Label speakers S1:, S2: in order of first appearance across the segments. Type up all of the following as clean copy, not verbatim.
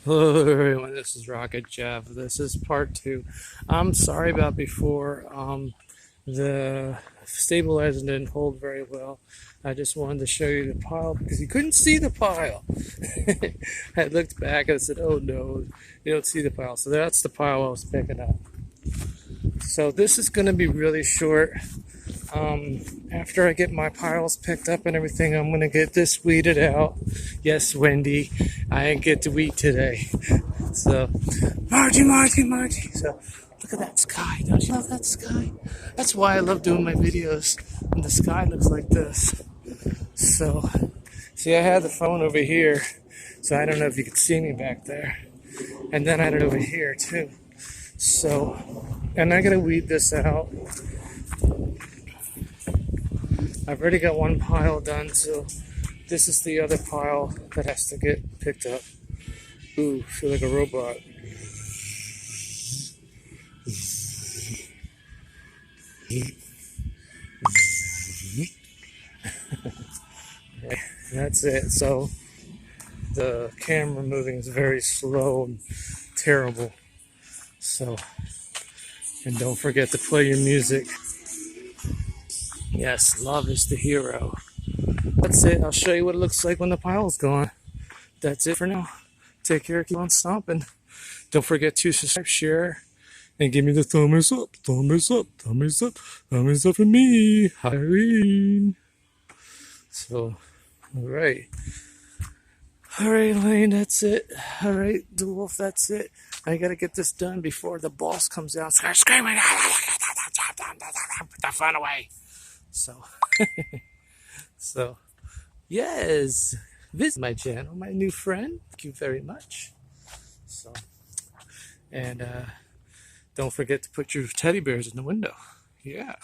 S1: Hello everyone, this is Rocket Jeff. This is part 2. I'm sorry about before. The stabilizer didn't hold very well. I just wanted to show you the pile because you couldn't see the pile. I looked back and I said, oh no, you don't see the pile. So that's the pile I was picking up. So this is going to be really short. After I get my piles picked up and everything, I'm going to get this weeded out. Yes, Wendy, I didn't get to weed today. So, Margie. So, look at that sky. Don't you love that sky? That's why I love doing my videos. And the sky looks like this. So, see, I had the phone over here. So, I don't know if you can see me back there. And then I had it over here, too. So, and I got to weed this out. I've already got one pile done, so this is the other pile that has to get picked up. Ooh, I feel like a robot. Okay, that's it. So the camera moving is very slow and terrible. So, and don't forget to play your music. Yes, love is the hero. That's it. I'll show you what it looks like when the pile's gone. That's it for now. Take care. Keep on stomping. Don't forget to subscribe, share, and give me the thumbs up. Thumbs up. Thumbs up. Thumbs up for me. Irene. So, alright. Alright, Elaine, that's it. Alright, the wolf, that's it. I gotta get this done before the boss comes out. Start screaming. Put that phone away. So, yes, visit my channel, my new friend. Thank you very much. So, and don't forget to put your teddy bears in the window. Yeah,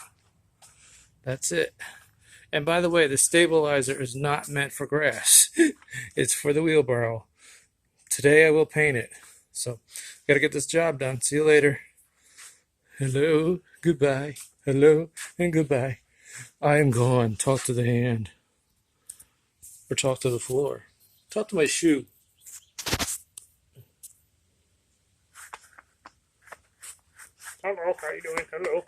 S1: that's it. And by the way, the stabilizer is not meant for grass. It's for the wheelbarrow. Today I will paint it. So, gotta get this job done. See you later. Hello, goodbye. Hello, and goodbye. I am gone. Talk to the hand. Or talk to the floor. Talk to my shoe. Hello, how you doing? Hello.